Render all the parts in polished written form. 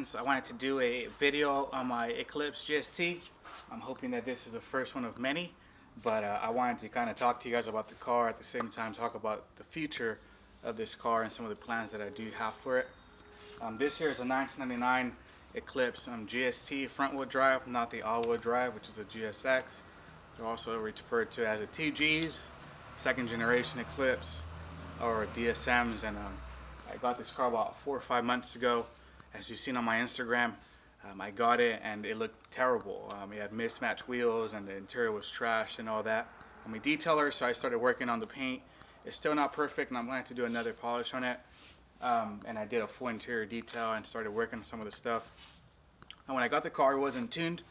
plans. I wanted to do a video on my Eclipse GST. I'm hoping that this is the first one of many, but I wanted to kind of talk to you guys about the car, at the same time talk about the future of this car and some of the plans that I do have for it. This here is a 1999 Eclipse GST front wheel drive, not the all wheel drive, which is a GSX. They're also referred to as a TGs, second generation Eclipse, or DSMs. And I got this car about 4 or 5 months ago. As you've seen on my Instagram, I got it and it looked terrible. It had mismatched wheels and the interior was trashed and all that. I'm a detailer, so I started working on the paint. It's still not perfect, and I'm going to do another polish on it. And I did a full interior detail and started working on some of the stuff. And when I got the car, it wasn't tuned.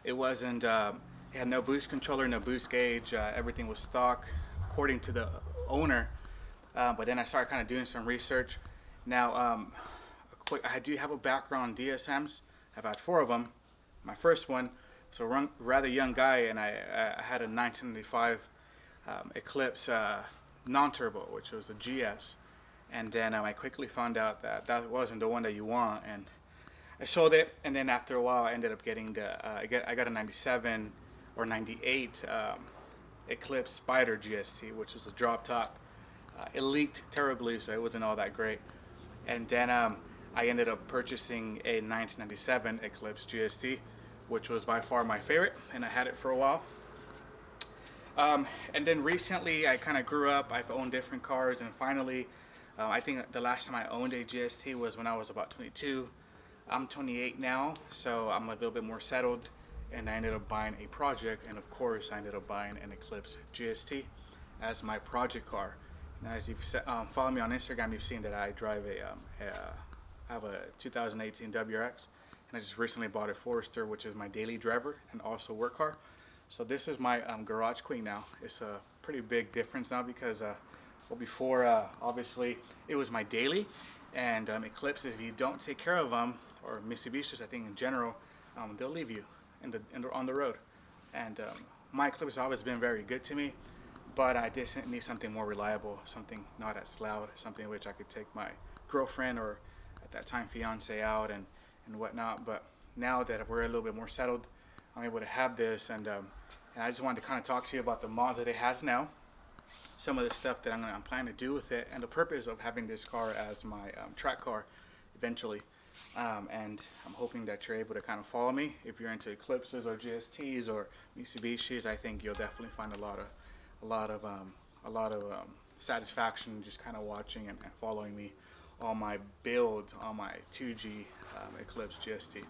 It wasn't. It had no boost controller, no boost gauge. Everything was stock, according to the owner. But then I started kind of doing some research. Now, I do have a background in DSMs. I've had 4 of them. My first one was a rather young guy, and I had a 1995 Eclipse non-turbo, which was a GS. And then I quickly found out that that wasn't the one that you want, and I sold it. And then after a while, I ended up getting I got a 97 or 98 Eclipse Spider GST, which was a drop top. It leaked terribly, so it wasn't all that great. And then I ended up purchasing a 1997 Eclipse GST, which was by far my favorite, and I had it for a while. And then recently, I kind of grew up. I've owned different cars, and finally, I think the last time I owned a GST was when I was about 22. I'm 28 now, so I'm a little bit more settled, and I ended up buying a project, and of course, I ended up buying an Eclipse GST as my project car. Now, as you've followed me on Instagram, you've seen that I drive I have a 2018 WRX, and I just recently bought a Forester, which is my daily driver and also work car. So this is my garage queen now. It's a pretty big difference now because well, before obviously it was my daily, and Eclipse, if you don't take care of them, or Mitsubishis I think in general, they'll leave you on the road. And my Eclipse has always been very good to me, but I just need something more reliable, something not as loud, something which I could take my girlfriend, or at that time fiance, out and whatnot. But now that we're a little bit more settled, I'm able to have this, and I just wanted to kind of talk to you about the mods that it has now, some of the stuff that I'm planning to do with it, and the purpose of having this car as my track car eventually. And I'm hoping that you're able to kind of follow me. If you're into Eclipses or GSTs or Mitsubishis, I think you'll definitely find a lot of satisfaction just kind of watching and following me on my build on my 2G Eclipse GST.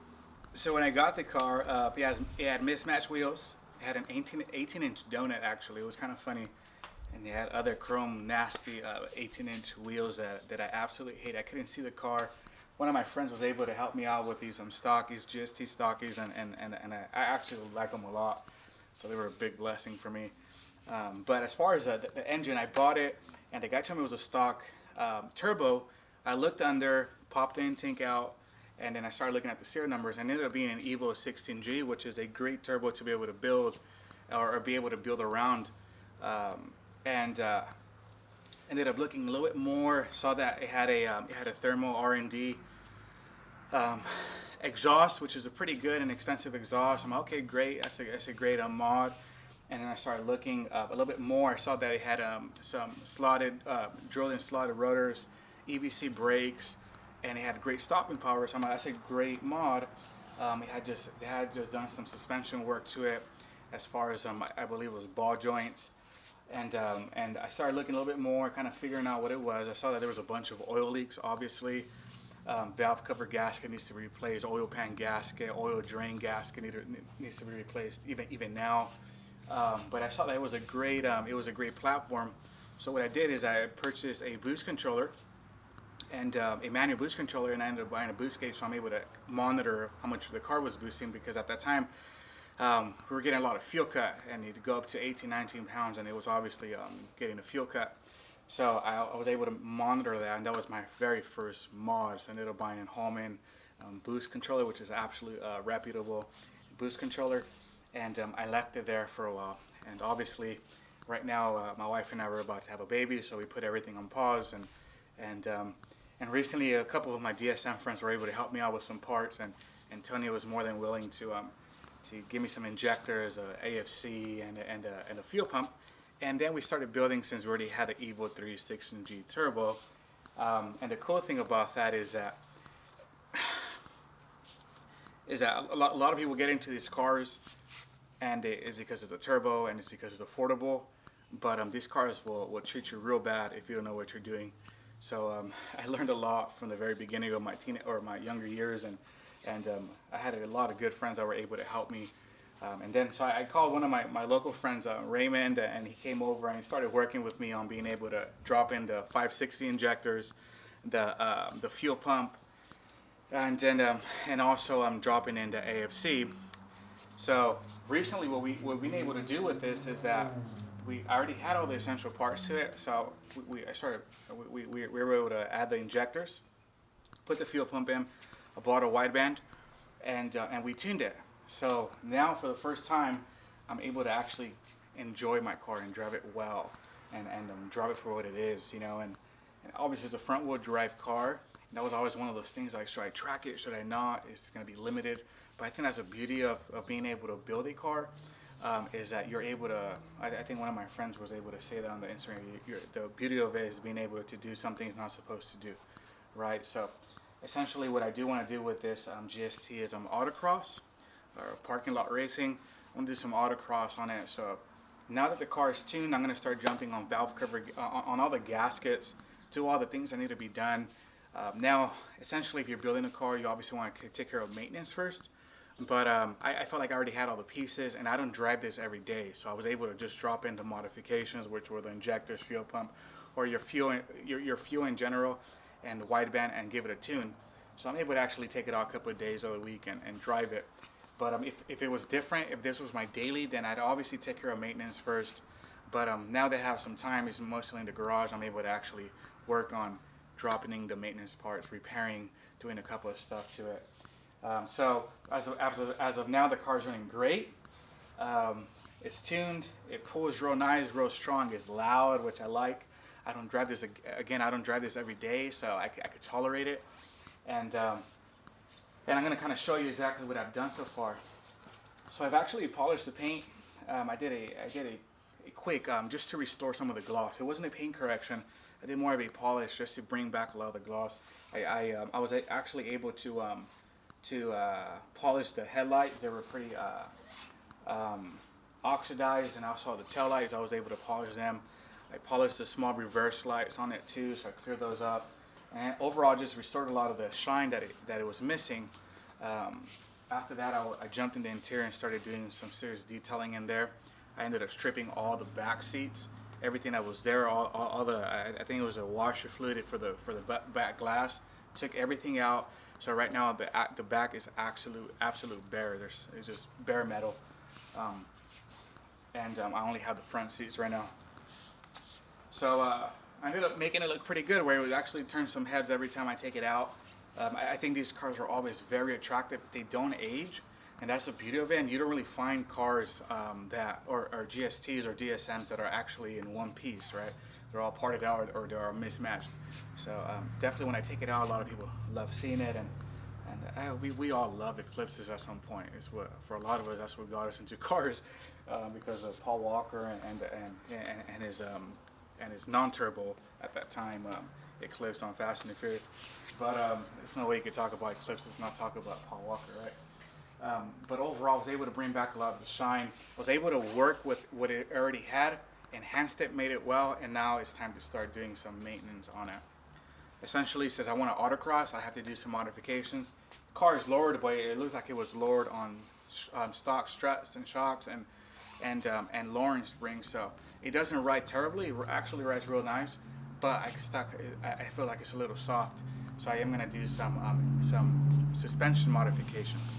So when I got the car, it had mismatched wheels. It had an 18-inch donut, actually. It was kind of funny. And they had other chrome, nasty 18-inch wheels that I absolutely hate. I couldn't see the car. One of my friends was able to help me out with these stockies, GST stockies, and I actually like them a lot. So they were a big blessing for me. But as far as the engine, I bought it, and the guy told me it was a stock turbo. I looked under, popped the intake out, and then I started looking at the serial numbers, and it ended up being an Evo 16G, which is a great turbo to be able to build or be able to build around. And ended up looking a little bit more, saw that it had a thermal R&D exhaust, which is a pretty good and expensive exhaust. I'm like, okay, great, that's a great mod. And then I started looking a little bit more. I saw that it had some slotted, drilled-in slotted rotors, EBC brakes, and it had great stopping power. So I'm like, that's a great mod. It had just done some suspension work to it, as far as I believe it was ball joints. And I started looking a little bit more, kind of figuring out what it was. I saw that there was a bunch of oil leaks, obviously. Valve cover gasket needs to be replaced. Oil pan gasket, oil drain gasket needs to be replaced. Even now. But I saw that it was a great platform. So what I did is I purchased a boost controller and a manual boost controller, and I ended up buying a boost gauge, so I'm able to monitor how much the car was boosting, because at that time we were getting a lot of fuel cut, and it'd go up to 18, 19 pounds, and it was obviously getting a fuel cut. So I was able to monitor that, and that was my very first mod. So I ended up buying a Hallman boost controller, which is an absolute reputable boost controller. And I left it there for a while. And obviously, right now, my wife and I were about to have a baby, so we put everything on pause. And And recently, a couple of my DSM friends were able to help me out with some parts, and Tony was more than willing to give me some injectors, a AFC, and a fuel pump. And then we started building, since we already had an Evo 3 6G turbo. And the cool thing about that is that a lot of people get into these cars, and it's because it's a turbo and it's because it's affordable. But these cars will treat you real bad if you don't know what you're doing. So I learned a lot from the very beginning of my my younger years, and I had a lot of good friends that were able to help me. And then so I called one of my local friends, Raymond, and he came over and he started working with me on being able to drop in the 560 injectors, the fuel pump, and then and also I'm dropping in the AFC. So recently, what we've been able to do with this is that I already had all the essential parts to it. So we were able to add the injectors, put the fuel pump in, I bought a wideband, and we tuned it. So now for the first time, I'm able to actually enjoy my car and drive it well, and drive it for what it is, you know. And obviously it's a front wheel drive car. And that was always one of those things, like, should I track it, should I not? It's going to be limited. But I think that's the beauty of being able to build a car, is that you're able to, I think one of my friends was able to say that on the Instagram, the beauty of it is being able to do something it's not supposed to do, right? So essentially what I do want to do with this GST is autocross, or parking lot racing. I want to do some autocross on it. So now that the car is tuned, I'm going to start jumping on valve cover, on all the gaskets, do all the things that need to be done. Now, essentially, if you're building a car, you obviously want to take care of maintenance first. But I felt like I already had all the pieces, and I don't drive this every day. So I was able to just drop into modifications, which were the injectors, fuel pump, or your fuel in general, and the wideband, and give it a tune. So I'm able to actually take it out a couple of days of the week and drive it. But if it was different, if this was my daily, then I'd obviously take care of maintenance first. But now that I have some time, it's mostly in the garage, I'm able to actually work on dropping in the maintenance parts, repairing, doing a couple of stuff to it. So as of now, the car's running great. It's tuned. It pulls real nice, real strong. It's loud, which I like. I don't drive this again. I don't drive this every day, so I could tolerate it. And I'm going to kind of show you exactly what I've done so far. So I've actually polished the paint. I did a quick just to restore some of the gloss. It wasn't a paint correction. I did more of a polish just to bring back a lot of the gloss. I was actually able to polish the headlights. They were pretty oxidized, and also the tail lights. I was able to polish them. I polished the small reverse lights on it too, so I cleared those up. And overall, just restored a lot of the shine that it was missing. After that, I jumped in the interior and started doing some serious detailing in there. I ended up stripping all the back seats, everything that was there, all the I think it was a washer fluid for the back glass. Took everything out. So right now the back is absolute bare. It's just bare metal, and I only have the front seats right now. So I ended up making it look pretty good, where it would actually turn some heads every time I take it out. I think these cars are always very attractive. They don't age, and that's the beauty of it. And you don't really find cars that or GSTs or DSMs that are actually in one piece, right? They're all parted out or they are mismatched. So definitely when I take it out, a lot of people love seeing it, and we all love Eclipses at some point. It's what, for a lot of us, that's what got us into cars, because of Paul Walker and his non-turbo at that time, Eclipse on Fast and the Furious. But there's no way you could talk about Eclipses not talk about Paul Walker, right? But overall, I was able to bring back a lot of the shine. I was able to work with what it already had, enhanced it, made it well, and now it's time to start doing some maintenance on it. Essentially, since I want to autocross, I have to do some modifications. The car is lowered, but it looks like it was lowered on stock struts and shocks and lowering springs. So it doesn't ride terribly. It actually rides real nice, but I feel like it's a little soft. So I am going to do some suspension modifications.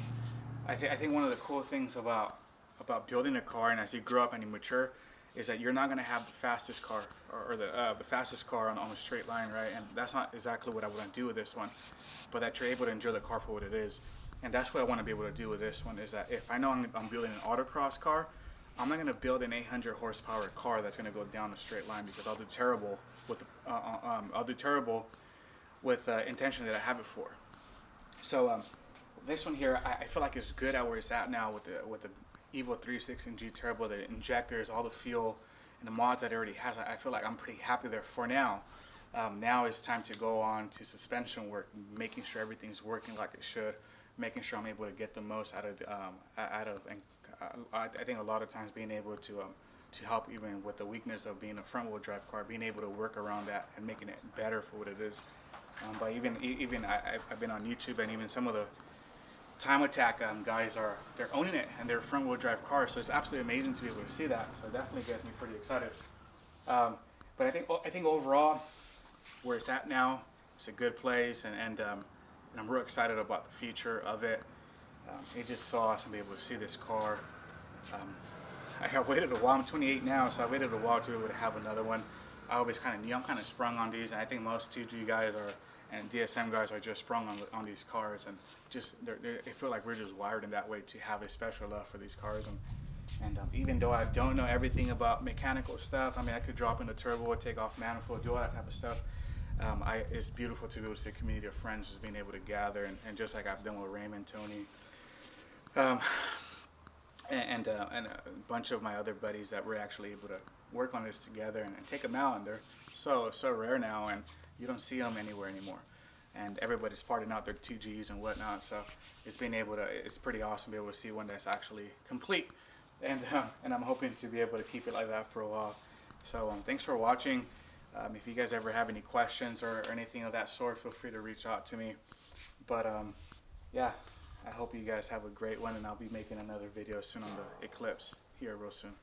I think one of the cool things about building a car, and as you grow up and you mature, is that you're not going to have the fastest car or the fastest car on a straight line, right? And that's not exactly what I want to do with this one, but that you're able to enjoy the car for what it is. And that's what I want to be able to do with this one, is that if I know I'm building an autocross car, I'm not going to build an 800 horsepower car that's going to go down a straight line, because I'll do terrible with with intention that I have it for. So this one here, I feel like it's good at where it's at now with the Evo 316G turbo, the injectors, all the fuel, and the mods that it already has. I feel like I'm pretty happy there for now. Now it's time to go on to suspension work, making sure everything's working like it should, making sure I'm able to get the most out of and I think a lot of times being able to help even with the weakness of being a front wheel drive car, being able to work around that and making it better for what it is. But I've been on YouTube, and even some of the Time Attack guys they're owning it, and they're front wheel drive cars, so it's absolutely amazing to be able to see that. So it definitely gets me pretty excited. But I think overall, where it's at now, it's a good place, and I'm real excited about the future of it. It just so awesome to be able to see this car. I have waited a while. I'm 28 now, so I waited a while to be able to have another one. I always kind of knew I'm kind of sprung on these, and I think most 2G guys and DSM guys are just sprung on these cars, and just they feel like we're just wired in that way to have a special love for these cars. And even though I don't know everything about mechanical stuff, I mean, I could drop in the turbo, take off manifold, do all that type of stuff. It's beautiful to be able to see a community of friends just being able to gather, and just like I've done with Raymond, Tony, and a bunch of my other buddies, that we're actually able to work on this together and take them out. And they're so rare now, and you don't see them anywhere anymore. And everybody's parting out their 2Gs and whatnot. So it's pretty awesome to be able to see one that's actually complete. And I'm hoping to be able to keep it like that for a while. So thanks for watching. If you guys ever have any questions or anything of that sort, feel free to reach out to me. But yeah, I hope you guys have a great one, and I'll be making another video soon on the Eclipse here real soon.